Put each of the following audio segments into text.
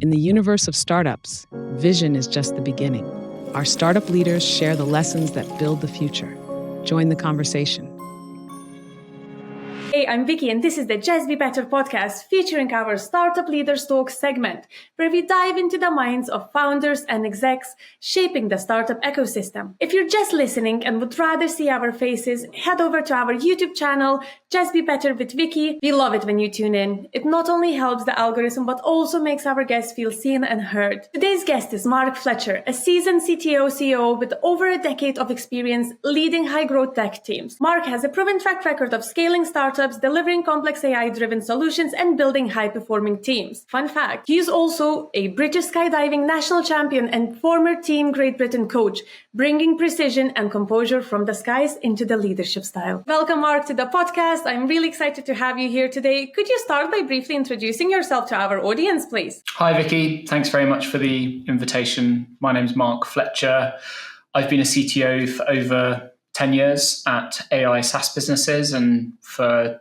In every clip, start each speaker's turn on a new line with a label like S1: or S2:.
S1: In the universe of startups, vision is just the beginning. Our startup leaders share the lessons that build the future. Join the conversation.
S2: Hey, I'm Vicky, and this is the Just Be Better podcast featuring our Startup Leaders Talk segment, where we dive into the minds of founders and execs shaping the startup ecosystem. If you're just listening and would rather see our faces, head over to our YouTube channel, Just Be Better with Vicky. We love it when you tune in. It not only helps the algorithm, but also makes our guests feel seen and heard. Today's guest is Marc Fletcher, a seasoned CTO CEO with over a decade of experience leading high-growth tech teams. Marc has a proven track record of scaling startups, delivering complex AI-driven solutions, and building high-performing teams. Fun fact, he is also a British skydiving national champion and former Team Great Britain coach, bringing precision and composure from the skies into the leadership style. Welcome, Marc, to the podcast. I'm really excited to have you here today. Could you start by briefly introducing yourself to our audience, please?
S3: Hi, Vicky. Thanks very much for the invitation. My name's Marc Fletcher. I've been a CTO for over 10 years at AI SaaS businesses, and for a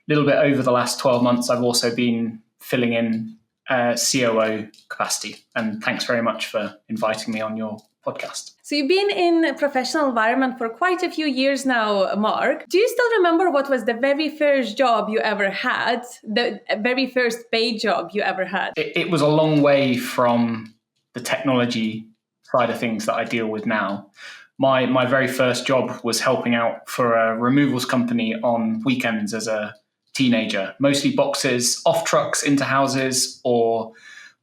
S3: little bit over the last 12 months, I've also been filling in COO capacity. And thanks very much for inviting me on your podcast.
S2: So you've been in a professional environment for quite a few years now, Marc. Do you still remember what was the very first job you ever had, the very first paid job you ever had?
S3: It was a long way from the technology side of things that I deal with now. My very first job was helping out for a removals company on weekends as a teenager, mostly boxes off trucks into houses or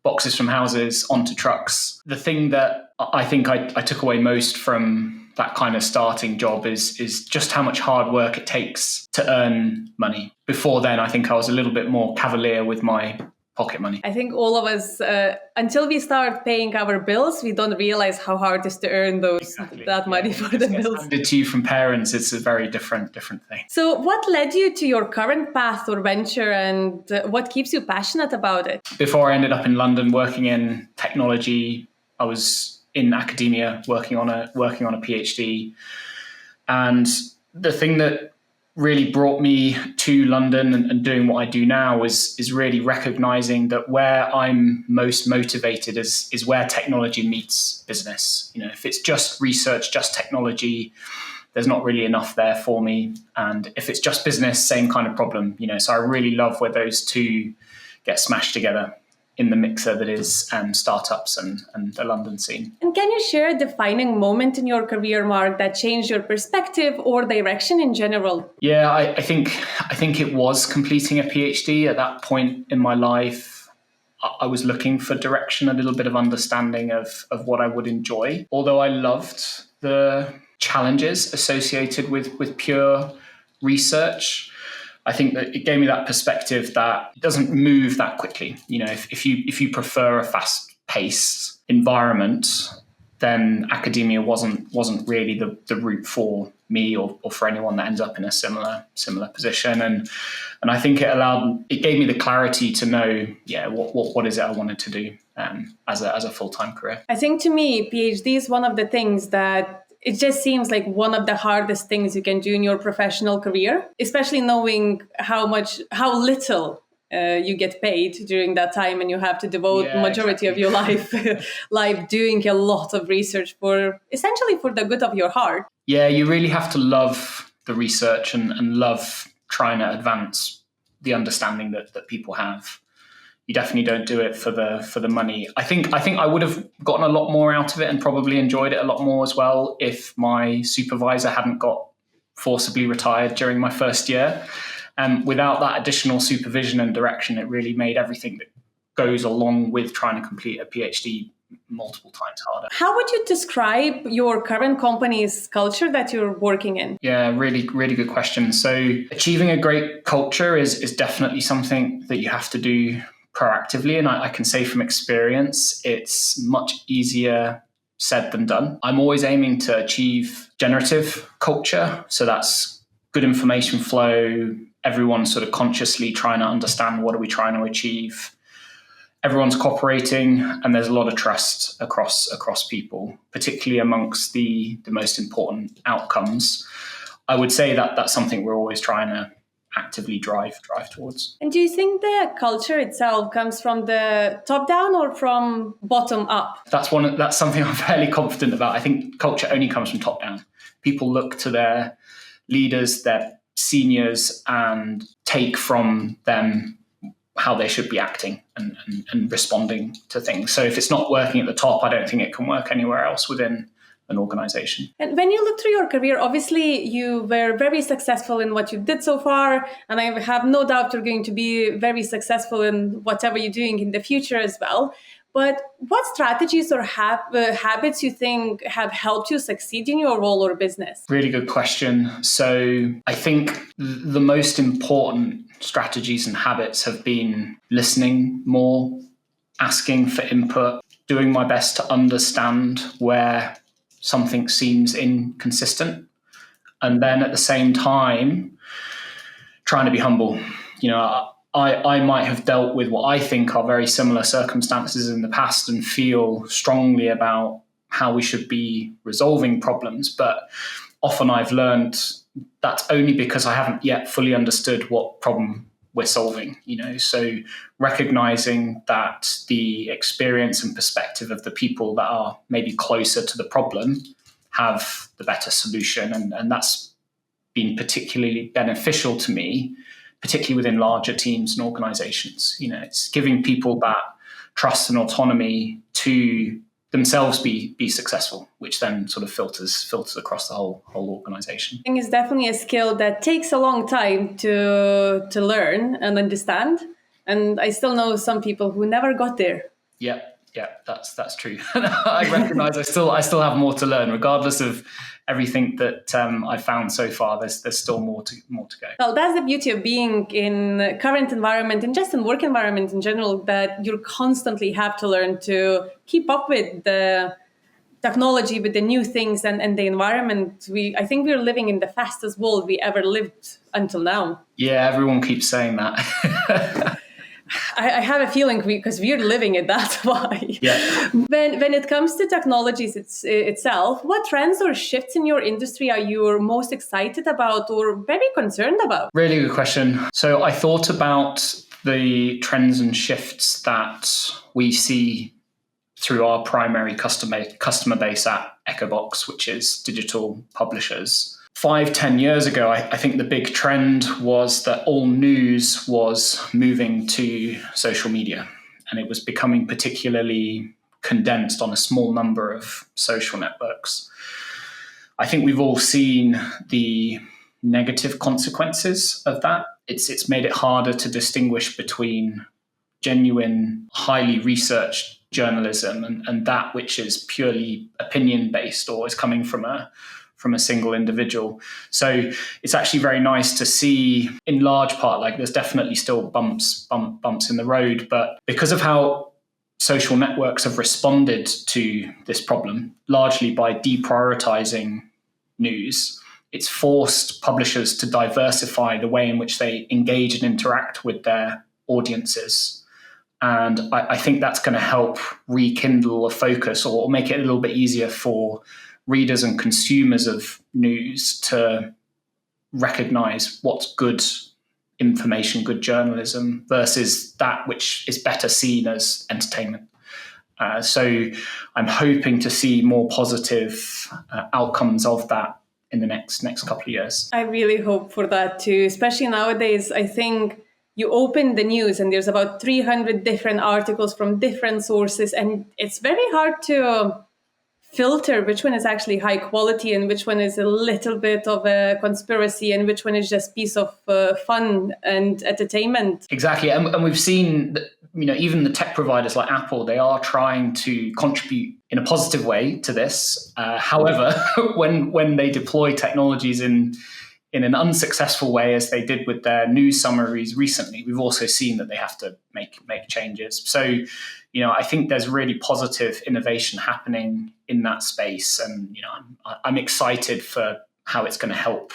S3: boxes from houses onto trucks. The thing that I think I took away most from that kind of starting job is just how much hard work it takes to earn money. Before then, I think I was a little bit more cavalier with my pocket money.
S2: I think all of us, until we start paying our bills, we don't realize how hard it is to earn that money for the bills.
S3: Handed to you from parents, it's a very different thing.
S2: So what led you to your current path or venture, and what keeps you passionate about it?
S3: Before I ended up in London working in technology, I was in academia working on a PhD. And the thing that really brought me to London and doing what I do now is really recognizing that where I'm most motivated is where technology meets business. You know, if it's just research, just technology, there's not really enough there for me. And if it's just business, same kind of problem. You know, so I really love where those two get smashed together in the mixer that is startups and the London scene.
S2: And can you share a defining moment in your career, Marc, that changed your perspective or direction in general?
S3: Yeah, I think it was completing a PhD. At that point in my life, I was looking for direction, a little bit of understanding of what I would enjoy. Although I loved the challenges associated with pure research, I think that it gave me that perspective that it doesn't move that quickly. You know, if you prefer a fast-paced environment, then academia wasn't really the route for me or for anyone that ends up in a similar position. And I think it gave me the clarity to know, what is it I wanted to do as a full-time career.
S2: I think to me, PhD is one of the things that it just seems like one of the hardest things you can do in your professional career, especially knowing how little you get paid during that time, and you have to devote majority of your life doing a lot of research essentially for the good of your heart.
S3: Yeah, you really have to love the research and love trying to advance the understanding that people have. You definitely don't do it for the money. I think I would have gotten a lot more out of it and probably enjoyed it a lot more as well if my supervisor hadn't got forcibly retired during my first year. And without that additional supervision and direction, it really made everything that goes along with trying to complete a PhD multiple times harder.
S2: How would you describe your current company's culture that you're working in?
S3: Yeah, really, really good question. So achieving a great culture is definitely something that you have to do proactively. And I can say from experience, it's much easier said than done. I'm always aiming to achieve generative culture. So that's good information flow, everyone's sort of consciously trying to understand what are we trying to achieve. Everyone's cooperating, and there's a lot of trust across people, particularly amongst the most important outcomes. I would say that that's something we're always trying to actively drive towards.
S2: And do you think the culture itself comes from the top down or from bottom up?
S3: That's something I'm fairly confident about. I think culture only comes from top down. People look to their leaders, their seniors, and take from them how they should be acting and responding to things. So if it's not working at the top, I don't think it can work anywhere else within an organization.
S2: And when you look through your career, obviously you were very successful in what you did so far, and I have no doubt you're going to be very successful in whatever you're doing in the future as well. But what strategies or habits you think have helped you succeed in your role or business?
S3: Really good question. So I think the most important strategies and habits have been listening more, asking for input, doing my best to understand where something seems inconsistent, and then at the same time trying to be humble. I might have dealt with what I think are very similar circumstances in the past and feel strongly about how we should be resolving problems, but often I've learned that's only because I haven't yet fully understood what problem we're solving, so recognizing that the experience and perspective of the people that are maybe closer to the problem have the better solution. And that's been particularly beneficial to me, particularly within larger teams and organizations. It's giving people that trust and autonomy to themselves be successful, which then sort of filters across the whole organization.
S2: I think it's definitely a skill that takes a long time to learn and understand. And I still know some people who never got there.
S3: Yeah, that's true. I recognize I still have more to learn, regardless of everything that I've found so far. There's still more to go.
S2: Well, that's the beauty of being in the current environment and just in work environment in general, that you constantly have to learn to keep up with the technology, with the new things and the environment. I think we're living in the fastest world we ever lived until now.
S3: Yeah, everyone keeps saying that.
S2: I have a feeling because we're living it, that's why.
S3: Yeah.
S2: When it comes to technologies itself, what trends or shifts in your industry are you most excited about or very concerned about?
S3: Really good question. So I thought about the trends and shifts that we see through our primary customer base at EchoBox, which is digital publishers. 5-10 years ago, I think the big trend was that all news was moving to social media, and it was becoming particularly condensed on a small number of social networks. I think we've all seen the negative consequences of that. It's made it harder to distinguish between genuine, highly researched journalism and that which is purely opinion-based or is coming from a single individual. So it's actually very nice to see, in large part, like there's definitely still bumps in the road, but because of how social networks have responded to this problem, largely by deprioritizing news, it's forced publishers to diversify the way in which they engage and interact with their audiences. And I think that's going to help rekindle a focus or make it a little bit easier for readers and consumers of news to recognize what's good information, good journalism, versus that which is better seen as entertainment. So I'm hoping to see more positive outcomes of that in the next couple of years.
S2: I really hope for that too, especially nowadays. I think you open the news and there's about 300 different articles from different sources, and it's very hard to filter which one is actually high quality and which one is a little bit of a conspiracy and which one is just piece of fun and entertainment.
S3: Exactly. And we've seen that, even the tech providers like Apple, they are trying to contribute in a positive way to this. However, when they deploy technologies in an unsuccessful way, as they did with their news summaries recently, we've also seen that they have to make changes. So, I think there's really positive innovation happening in that space. And, I'm excited for how it's going to help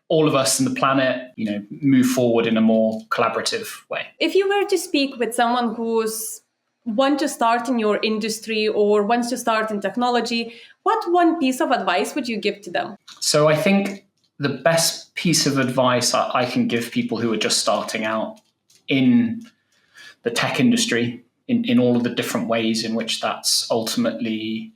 S3: all of us and the planet, move forward in a more collaborative way.
S2: If you were to speak with someone who's want to start in your industry or wants to start in technology, what one piece of advice would you give to them?
S3: So I think the best piece of advice I can give people who are just starting out in the tech industry, in all of the different ways in which that's ultimately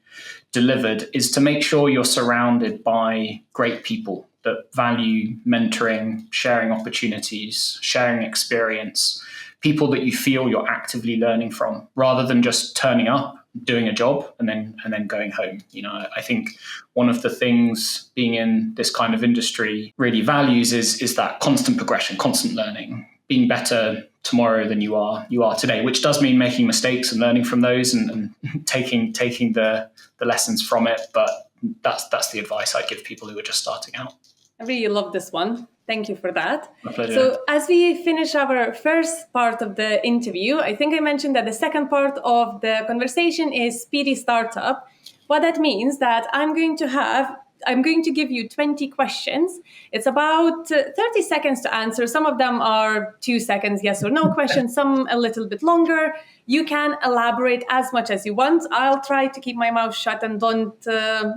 S3: delivered, is to make sure you're surrounded by great people that value mentoring, sharing opportunities, sharing experience, people that you feel you're actively learning from, rather than just turning up, doing a job and then going home. I think one of the things being in this kind of industry really values is that constant progression, constant learning, being better tomorrow than you are today, which does mean making mistakes and learning from those and taking the lessons from it. But that's the advice I give people who are just starting out.
S2: I really love this one. Thank you for that.
S3: My pleasure.
S2: So as we finish our first part of the interview, I think I mentioned that the second part of the conversation is Speedy Startup. What that means that I'm going to give you 20 questions. It's about 30 seconds to answer. Some of them are 2 seconds, yes or no questions, some a little bit longer. You can elaborate as much as you want. I'll try to keep my mouth shut and don't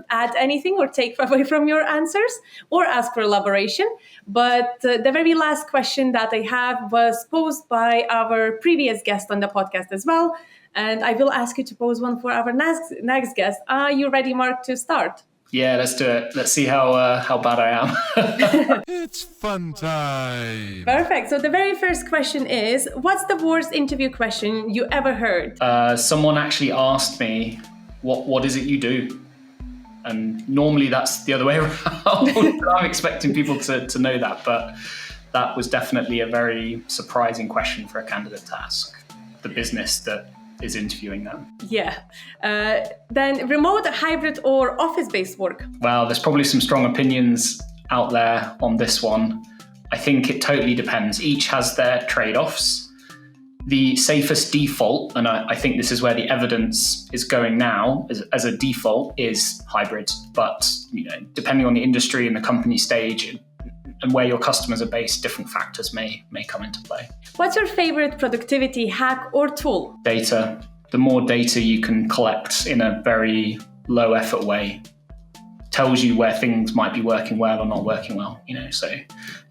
S2: add anything or take away from your answers or ask for elaboration. But the very last question that I have was posed by our previous guest on the podcast as well. And I will ask you to pose one for our next guest. Are you ready, Marc, to start?
S3: Yeah, let's do it. Let's see how bad I am.
S4: It's fun time.
S2: Perfect. So the very first question is, what's the worst interview question you ever heard?
S3: Someone actually asked me, what is it you do? And normally that's the other way around. I'm expecting people to know that, but that was definitely a very surprising question for a candidate to ask the business that is interviewing them.
S2: Yeah. Then remote, hybrid, or office-based work?
S3: Well, there's probably some strong opinions out there on this one. I think it totally depends. Each has their trade-offs. The safest default, and I think this is where the evidence is going now, as a default, is hybrid. But depending on the industry and the company stage and where your customers are based, different factors may come into play.
S2: What's your favorite productivity hack or tool?
S3: Data. The more data you can collect in a very low effort way tells you where things might be working well or not working well. So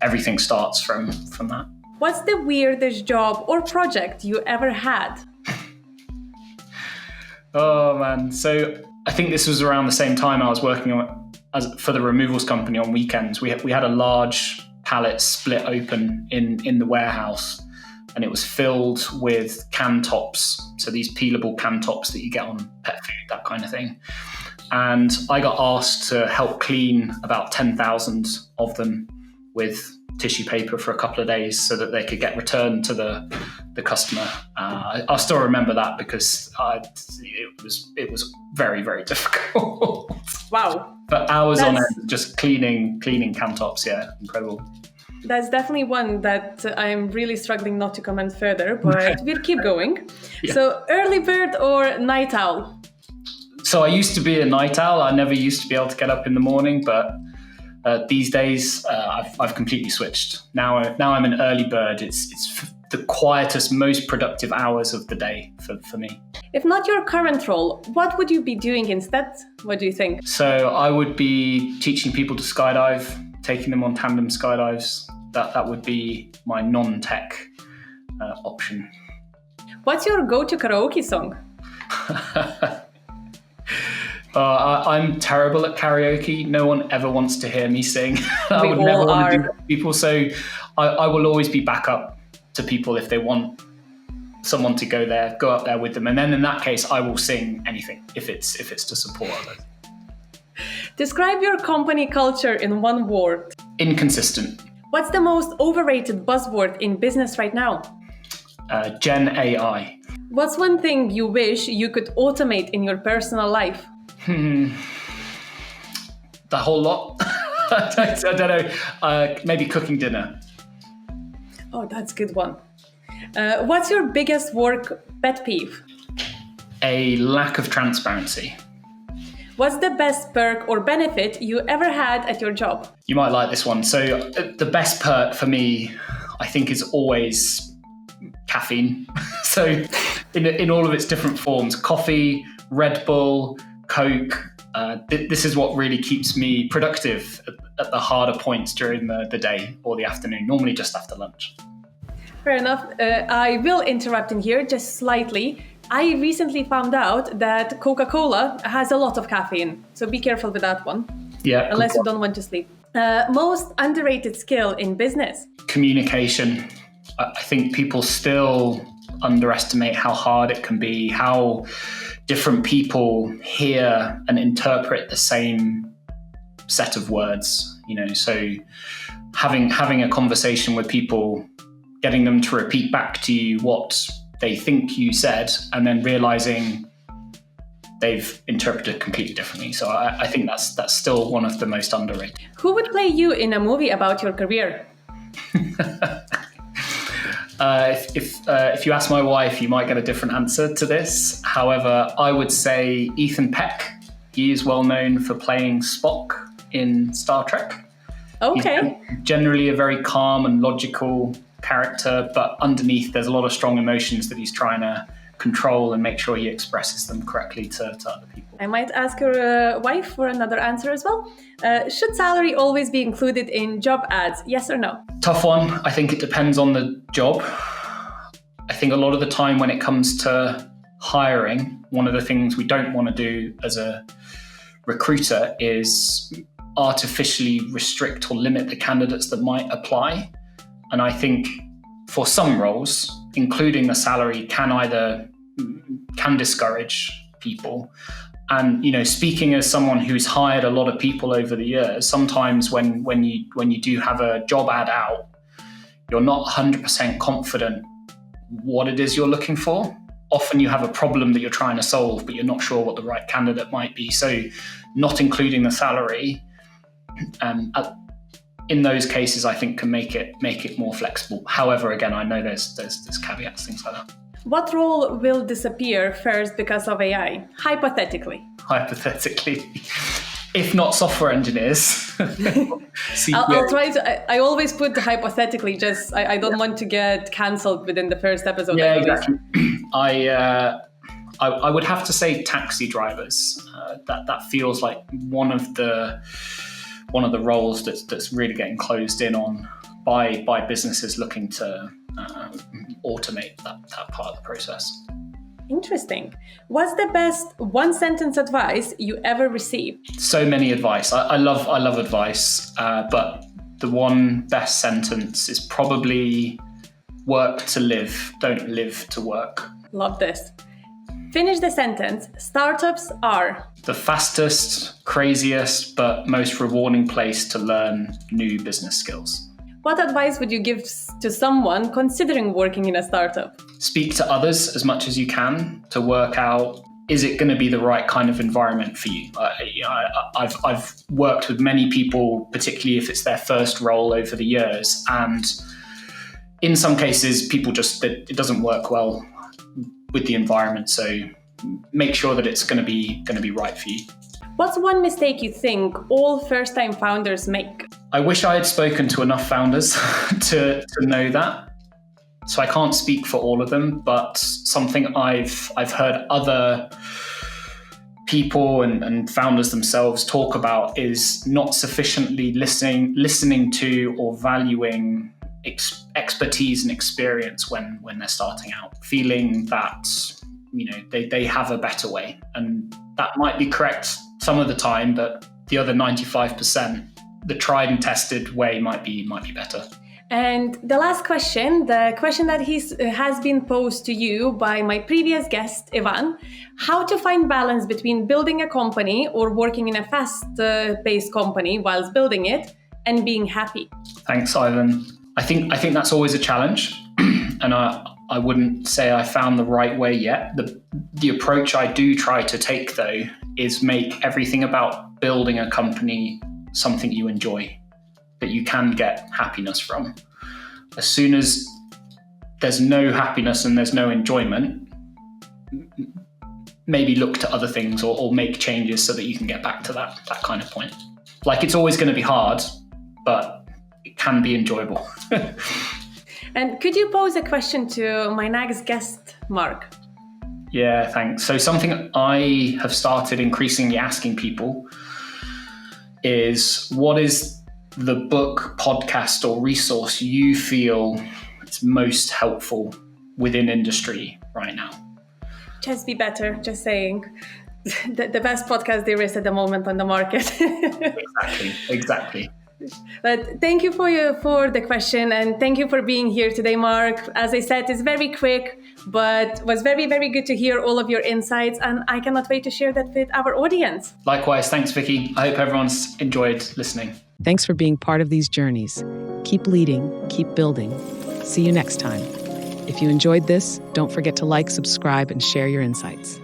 S3: everything starts from that.
S2: What's the weirdest job or project you ever had?
S3: Oh man. So I think this was around the same time I was working for the removals company on weekends. We had a large pallet split open in the warehouse, and it was filled with can tops. So these peelable can tops that you get on pet food, that kind of thing. And I got asked to help clean about 10,000 of them with tissue paper for a couple of days so that they could get returned to the customer. I still remember that because it was very, very difficult.
S2: Wow.
S3: For hours on end, just cleaning can tops. Yeah, incredible.
S2: That's definitely one that I'm really struggling not to comment further, but we'll keep going. Yeah. So early bird or night owl?
S3: So I used to be a night owl. I never used to be able to get up in the morning, but these days I've completely switched. Now I'm an early bird. It's the quietest, most productive hours of the day for me.
S2: If not your current role, what would you be doing instead? What do you think?
S3: So I would be teaching people to skydive, taking them on tandem skydives. That would be my non-tech option. What's
S2: your go-to karaoke song?
S3: I'm terrible at karaoke. No one ever wants to hear me sing. I would
S2: all
S3: never want to do
S2: are.
S3: that to people. So I will always be back up to people if they want someone to go up there with them. And then in that case, I will sing anything if it's to support others.
S2: Describe your company culture in one word.
S3: Inconsistent.
S2: What's the most overrated buzzword in business right now?
S3: Gen AI.
S2: What's one thing you wish you could automate in your personal life?
S3: The whole lot. I don't know. Maybe cooking dinner.
S2: Oh, that's a good one. What's your biggest work pet peeve?
S3: A lack of transparency.
S2: What's the best perk or benefit you ever had at your job?
S3: You might like this one. So the best perk for me, I think, is always caffeine. So in all of its different forms, coffee, Red Bull, Coke. This is what really keeps me productive at the harder points during the day or the afternoon, normally just after lunch.
S2: Fair enough. I will interrupt in here just slightly. I recently found out that Coca-Cola has a lot of caffeine, so be careful with that one.
S3: Yeah.
S2: Unless you don't want to sleep. Most underrated skill in business?
S3: Communication. I think people still underestimate how hard it can be, how different people hear and interpret the same set of words, so having a conversation with people, getting them to repeat back to you what they think you said, and then realizing they've interpreted completely differently. So I think that's still one of the most underrated.
S2: Who would play you in a movie about your career?
S3: If you ask my wife, you might get a different answer to this. However, I would say Ethan Peck. He is well known for playing Spock in Star Trek.
S2: Okay.
S3: He's generally a very calm and logical character, but underneath there's a lot of strong emotions that he's trying to control and make sure he expresses them correctly to other people.
S2: I might ask your wife for another answer as well. Should salary always be included in job ads? Yes or no?
S3: Tough one. I think it depends on the job. I think a lot of the time when it comes to hiring, one of the things we don't want to do as a recruiter is artificially restrict or limit the candidates that might apply. And I think for some roles, including the salary can discourage people. And speaking as someone who's hired a lot of people over the years, sometimes when you do have a job ad out, you're not 100% confident what it is you're looking for. Often you have a problem that you're trying to solve, but you're not sure what the right candidate might be. So not including the salary in those cases, I think can make it more flexible. However, again, I know there's caveats, things like that.
S2: What role will disappear first because of AI? Hypothetically.
S3: If not software engineers.
S2: I'll try to. I always put the hypothetically. Just I don't want to get cancelled within the first episode.
S3: Yeah, exactly. I would have to say taxi drivers. That feels like one of the roles that's really getting closed in on by businesses looking to automate that part of the process.
S2: Interesting. What's the best one sentence advice you ever received?
S3: So many advice. I love advice, but the one best sentence is probably work to live, don't live to work.
S2: Love this. Finish the sentence. Startups are
S3: the fastest, craziest, but most rewarding place to learn new business skills.
S2: What advice would you give to someone considering working in a startup?
S3: Speak to others as much as you can to work out, is it going to be the right kind of environment for you? I've worked with many people, particularly if it's their first role over the years. And in some cases, people it doesn't work well with the environment. So make sure that it's going to be right for you.
S2: What's one mistake you think all first-time founders make?
S3: I wish I had spoken to enough founders to know that. So I can't speak for all of them, but something I've heard other people and founders themselves talk about is not sufficiently listening to or valuing expertise and experience when they're starting out, feeling that they have a better way. And that might be correct some of the time, but the other 95%, the tried and tested way might be better.
S2: And the last question, the question that has been posed to you by my previous guest, Ivan, how to find balance between building a company or working in a fast-paced company whilst building it and being happy?
S3: Thanks, Ivan. I think that's always a challenge, and I wouldn't say I found the right way yet. The approach I do try to take, though, is make everything about building a company something you enjoy, that you can get happiness from. As soon as there's no happiness and there's no enjoyment, maybe look to other things or make changes so that you can get back to that kind of point. Like, it's always going to be hard, but it can be enjoyable.
S2: And could you pose a question to my next guest, Marc?
S3: Yeah, thanks. So something I have started increasingly asking people is, what is the book, podcast, or resource you feel is most helpful within industry right now?
S2: Just be better, just saying. The best podcast there is at the moment on the market.
S3: Exactly.
S2: But thank you for the question, and thank you for being here today, Marc. As I said, it's very quick, but was very, very good to hear all of your insights, and I cannot wait to share that with our audience.
S3: Likewise, thanks, Vicky. I hope everyone's enjoyed listening.
S1: Thanks for being part of these journeys. Keep leading, keep building. See you next time. If you enjoyed this, don't forget to like, subscribe, and share your insights.